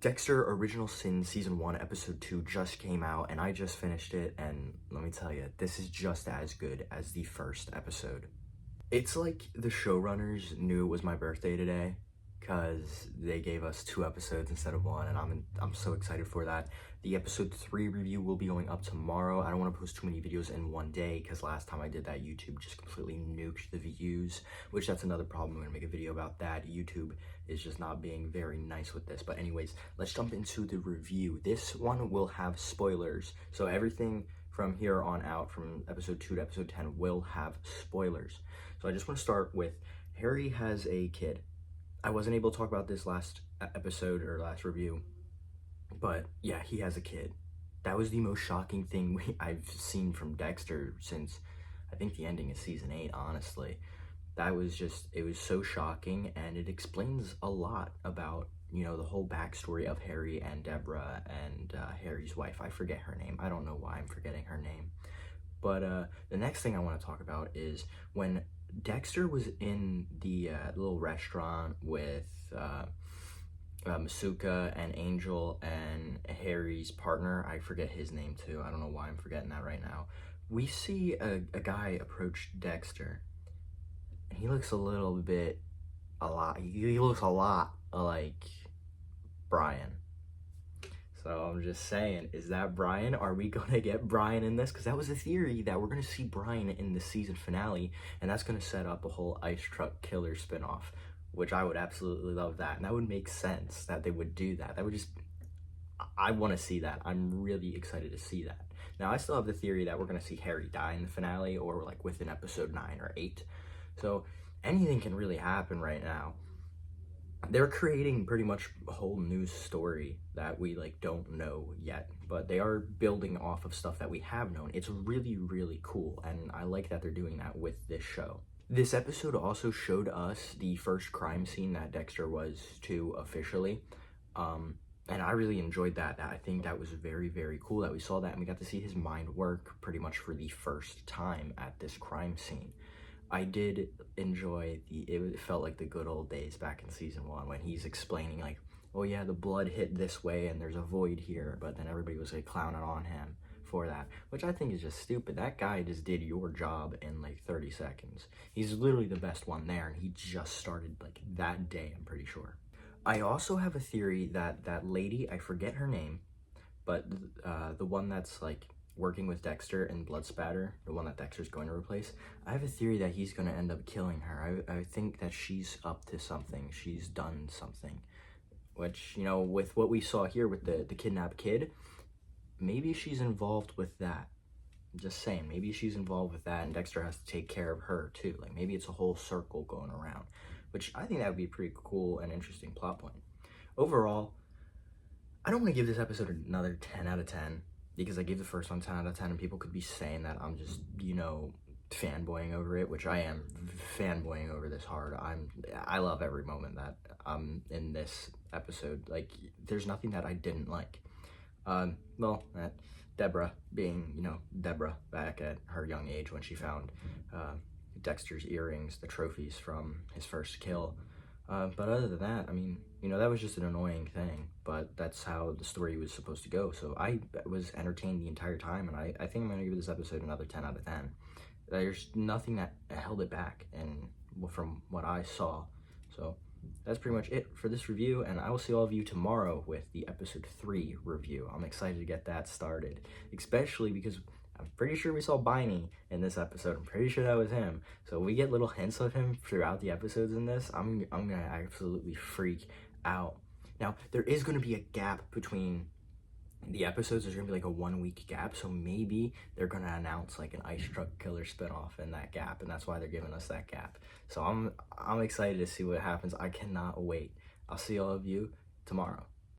Dexter Original Sin Season 1, Episode 2 just came out, and I just finished it, and let me tell you, this is just as good as the first episode. It's like the showrunners knew it was my birthday today, because they gave us 2 episodes instead of 1, and I'm so excited for that. The Episode 3 review will be going up tomorrow. I don't want to post too many videos in one day, because last time I did that, YouTube just completely nuked the views, which that's another problem. I'm going to make a video about that. YouTube is just not being very nice with this. But anyways, let's jump into the review. This one will have spoilers, so everything from here on out, from Episode 2 to Episode 10, will have spoilers. So I just want to start with, Harry has a kid. I wasn't able to talk about this last episode or last review, but yeah, he has a kid. That was the most shocking thing I've seen from Dexter since, I think, the ending of Season 8, honestly. That was just, it was so shocking, and it explains a lot about, you know, the whole backstory of Harry and Deborah and Harry's wife. I forget her name. I don't know why I'm forgetting her name. But the next thing I want to talk about is when Dexter was in the little restaurant with Masuka and Angel and Harry's partner. I forget his name too. I don't know why I'm forgetting that right now. We see a guy approach Dexter, and he looks he looks a lot like Brian. So I'm just saying, is that Brian? Are we gonna get Brian in this? Because that was the theory, that we're gonna see Brian in the season finale, and that's gonna set up a whole Ice Truck Killer spinoff, which I would absolutely love that. And that would make sense that they would do that. That would just, I want to see that. I'm really excited to see that. Now, I still have the theory that we're gonna see Harry die in the finale, or like within Episode 9 or 8. So anything can really happen right now. They're creating pretty much a whole new story that we like don't know yet, but they are building off of stuff that we have known. It's really, really cool, and I like that they're doing that with this show. This episode also showed us the first crime scene that Dexter was to officially, and I really enjoyed that. I think that was very, very cool that we saw that, and we got to see his mind work pretty much for the first time at this crime scene. I did enjoy it felt like the good old days back in Season 1 when he's explaining like, oh yeah, the blood hit this way and there's a void here, but then everybody was like clowning on him for that, which I think is just stupid. That guy just did your job in like 30 seconds. He's literally the best one there, and he just started like that day, I'm pretty sure. I also have a theory that that lady, I forget her name, but the one that's like working with Dexter in Blood Spatter, the one that Dexter's going to replace, I have a theory that he's going to end up killing her. I think that she's up to something. She's done something. Which, you know, with what we saw here with the kidnapped kid, maybe she's involved with that. I'm just saying, maybe she's involved with that, and Dexter has to take care of her too. Like, maybe it's a whole circle going around, which I think that would be a pretty cool and interesting plot point. Overall, I don't want to give this episode another 10 out of 10. Because I gave the first one 10 out of 10, and people could be saying that I'm just, you know, fanboying over it, which I am fanboying over this hard. I love every moment that I'm in this episode. Like, there's nothing that I didn't like. Deborah being, you know, Deborah back at her young age when she found Dexter's earrings, the trophies from his first kill. But other than that, I mean, you know, that was just an annoying thing, but that's how the story was supposed to go. So I was entertained the entire time, and I think I'm going to give this episode another 10 out of 10. There's nothing that held it back, and from what I saw. So that's pretty much it for this review, and I will see all of you tomorrow with the Episode 3 review. I'm excited to get that started, especially because I'm pretty sure we saw Biney in this episode. I'm pretty sure that was him. So we get little hints of him throughout the episodes in this. I'm gonna absolutely freak out. Now, there is gonna be a gap between the episodes. There's gonna be like a 1 week gap. So maybe they're gonna announce like an Ice Truck Killer spinoff in that gap, and that's why they're giving us that gap. So I'm excited to see what happens. I cannot wait. I'll see all of you tomorrow.